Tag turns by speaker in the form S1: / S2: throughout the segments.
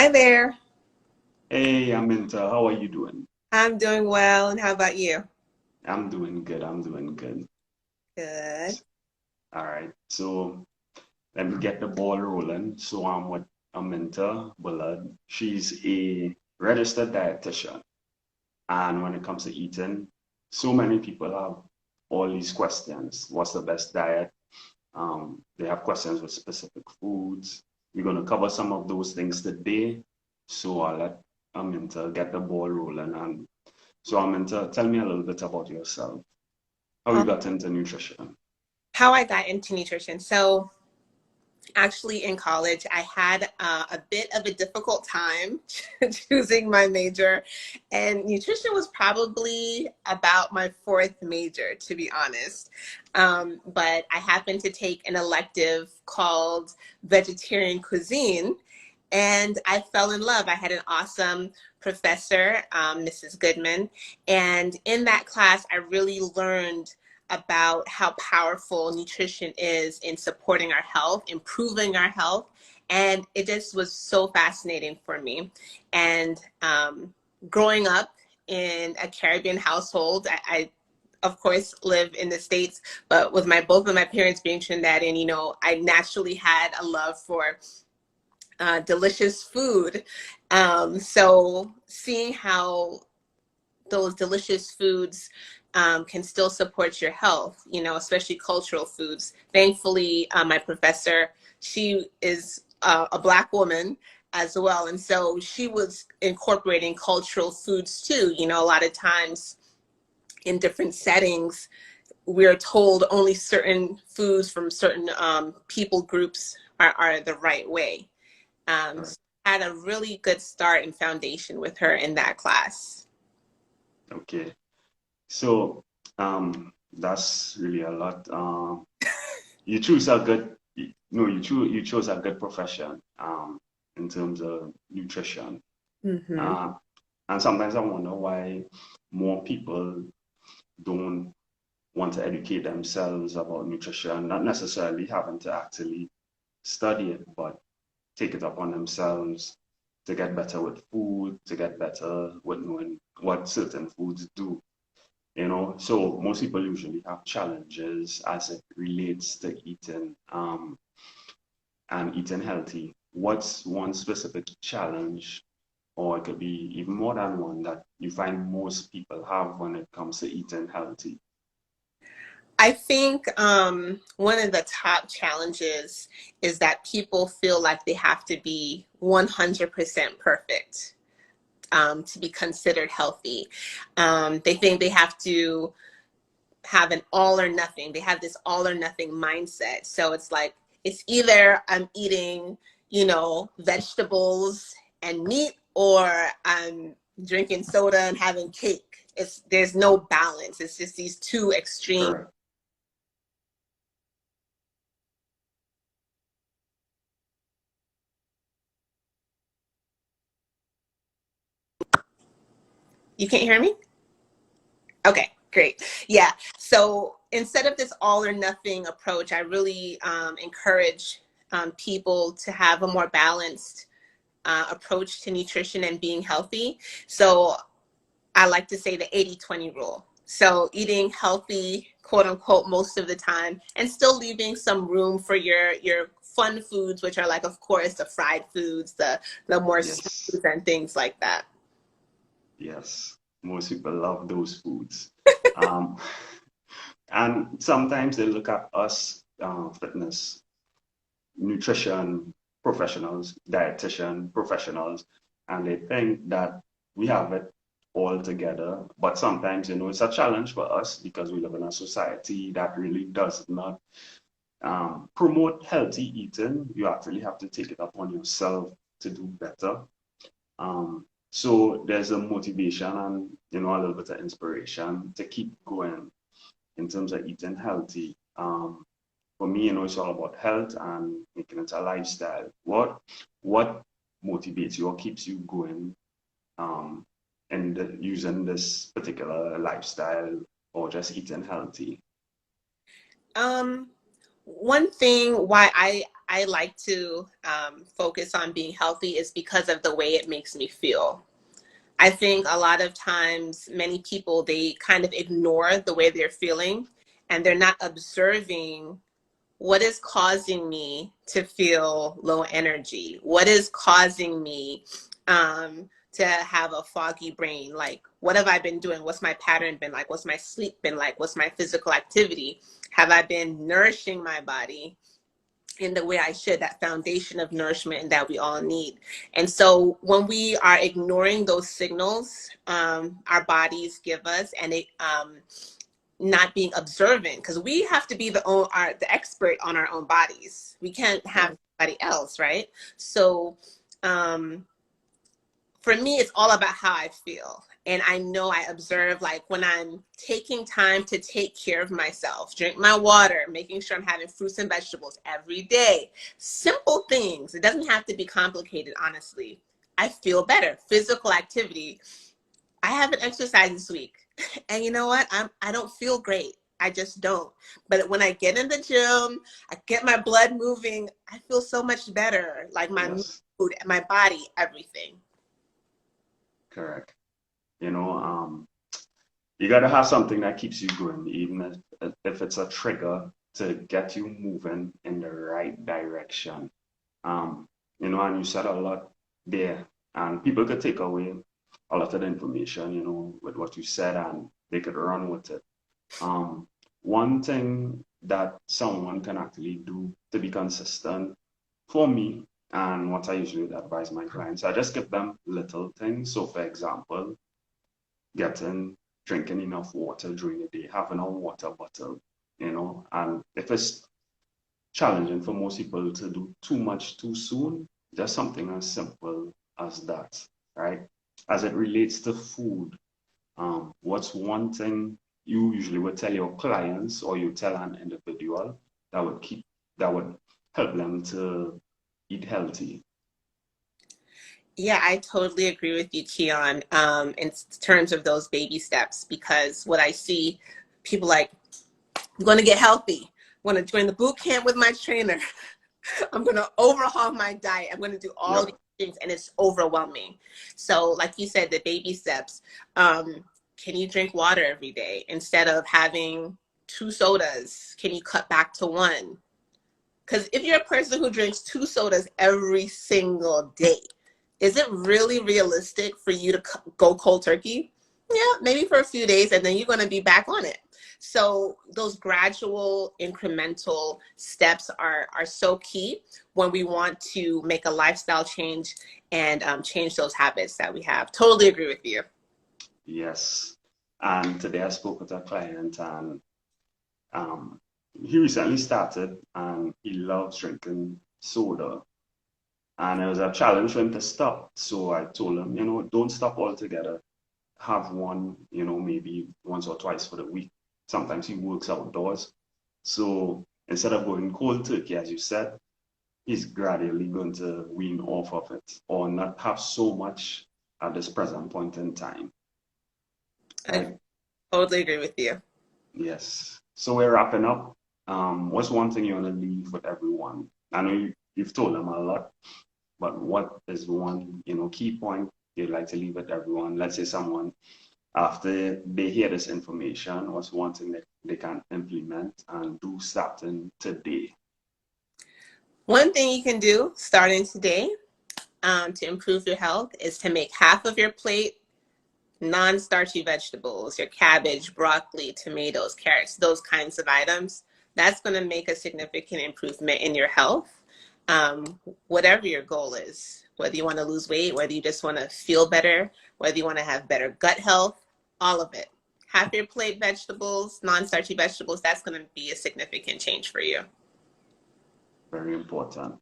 S1: Hi there.
S2: Hey, Aminta, how are you doing?
S1: I'm doing well, and how about you?
S2: I'm doing good. I'm doing good.
S1: Good.
S2: All right. So let me get the ball rolling. So I'm with Aminta Bullard. She's a registered dietitian. And when it comes to eating, so many people have all these questions. What's the best diet? They have questions with specific foods. We're going to cover some of those things today. So I'll let Aminta get the ball rolling. And so Aminta, tell me a little bit about yourself. How you
S1: Um,
S2: got into nutrition?
S1: how I got into nutrition. So, actually, in college, I had a bit of a difficult time choosing my major, and nutrition was probably about my fourth major, to be honest. But I happened to take an elective called vegetarian cuisine, and I fell in love. I had an awesome professor, Mrs. Goodman, and in that class, I really learned about how powerful nutrition is in supporting our health, improving our health. And it just was so fascinating for me. And growing up in a Caribbean household, I of course live in the States, but with my both of my parents being Trinidadian, I naturally had a love for delicious food. So seeing how those delicious foods can still support your health, especially cultural foods. Thankfully, my professor, she is a Black woman as well. And so she was incorporating cultural foods too. A lot of times in different settings, we're told only certain foods from certain people groups are the right way.
S2: Right.
S1: So I had a really good start and foundation with her in that class.
S2: Okay. So, that's really a lot. You choose a good, no, you chose a good profession, in terms of nutrition.
S1: Mm-hmm.
S2: Uh, and sometimes I wonder why more people don't want to educate themselves about nutrition, not necessarily having to actually study it, but take it upon themselves to get better with food, to get better with knowing what certain foods do. So most people usually have challenges as it relates to eating, and eating healthy. What's one specific challenge, or it could be even more than one, that you find most people have when it comes to eating healthy?
S1: I think one of the top challenges is that people feel like they have to be 100% perfect to be considered healthy. They think they have to have an all or nothing. They have this all or nothing mindset. So it's like, it's either I'm eating, vegetables and meat, or I'm drinking soda and having cake. There's no balance. It's just these two extremes.
S2: Correct.
S1: You can't hear me? Okay, great. Yeah. So instead of this all or nothing approach, I really encourage people to have a more balanced approach to nutrition and being healthy. So I like to say the 80-20 rule. So eating healthy, quote unquote, most of the time, and still leaving some room for your fun foods, which are like, of course, the fried foods, the more
S2: Yes.
S1: snacks and things like that.
S2: Yes. Most people love those foods. Um, and sometimes they look at us, fitness, nutrition professionals, dietitian professionals, and they think that we have it all together. But sometimes, it's a challenge for us because we live in a society that really does not, promote healthy eating. You actually have to take it upon yourself to do better. So there's a motivation and, a little bit of inspiration to keep going in terms of eating healthy. For me, it's all about health and making it a lifestyle. What motivates you or keeps you going, and using this particular lifestyle or just eating healthy?
S1: Um, One thing why I like to focus on being healthy is because of the way it makes me feel. I think a lot of times many people, they kind of ignore the way they're feeling, and they're not observing what is causing me to feel low energy, what is causing me to have a foggy brain. Like, what have I been doing? What's my pattern been like? What's my sleep been like? What's my physical activity? Have I been nourishing my body in the way I should, that foundation of nourishment that we all need? And so when we are ignoring those signals our bodies give us, and it not being observant, because we have to be the expert on our own bodies. We can't have somebody else, right? So for me, it's all about how I feel. And I know I observe, like, when I'm taking time to take care of myself, drink my water, making sure I'm having fruits and vegetables every day. Simple things. It doesn't have to be complicated, honestly. I feel better. Physical activity. I haven't exercised this week. And you know what? I don't feel great. I just don't. But when I get in the gym, I get my blood moving, I feel so much better. Like my
S2: Yes,
S1: mood, my body, everything.
S2: correct. You know, you got to have something that keeps you going, even if it's a trigger to get you moving in the right direction. Um, you know, and you said a lot there, and people could take away a lot of the information, you know, with what you said, and they could run with it. Um, One thing that someone can actually do to be consistent for me, and what I usually advise my clients, I just give them little things. So, for example, drinking enough water during the day, having a water bottle, you know, and if it's challenging for most people to do too much too soon, just something as simple as that, right? As it relates to food, what's one thing you usually would tell your clients or you tell an individual that would help them to eat healthy?
S1: Yeah, I totally agree with you, Keon, in terms of those baby steps, because what I see people like, I'm going to get healthy. I'm going to join the boot camp with my trainer. I'm going to overhaul my diet. I'm going to do all these
S2: Yep,
S1: things, and it's overwhelming. So, like you said, the baby steps. Can you drink water every day instead of having 2 sodas? Can you cut back to one? Because if you're a person who drinks 2 sodas every single day, is it really realistic for you to go cold turkey? Yeah, maybe for a few days, and then you're going to be back on it. So those gradual incremental steps are so key when we want to make a lifestyle change and change those habits that we have. Totally agree with you.
S2: yes. And today I spoke with a client, and um, he recently started and he loves drinking soda. And it was a challenge for him to stop. So I told him, you know, don't stop altogether. Have one, you know, maybe once or twice for the week. Sometimes he works outdoors. So instead of going cold turkey, as you said, he's gradually going to wean off of it or not have so much at this present point in time.
S1: I
S2: Right?
S1: totally agree with you.
S2: Yes. So we're wrapping up. What's one thing you want to leave with everyone? I know you've told them a lot, but what is one, you know, key point you'd like to leave with everyone? Let's say someone, after they hear this information, what's one thing that they can implement and do starting today?
S1: One thing you can do starting today to improve your health is to make half of your plate non-starchy vegetables, your cabbage, broccoli, tomatoes, carrots, those kinds of items. That's going to make a significant improvement in your health. Whatever your goal is, whether you want to lose weight, whether you just want to feel better, whether you want to have better gut health, all of it. Half your plate vegetables, non-starchy vegetables, that's going to be a significant change for you.
S2: Very important.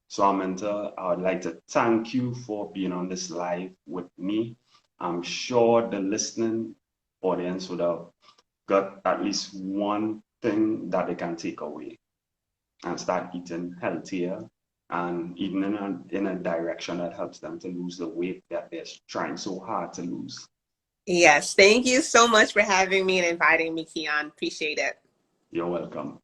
S2: So, Aminta, I would like to thank you for being on this live with me. I'm sure the listening audience would have got at least one thing that they can take away and start eating healthier and even in a direction that helps them to lose the weight that they're trying so hard to lose.
S1: Yes, thank you so much for having me and inviting me, Keon. Appreciate it.
S2: You're welcome.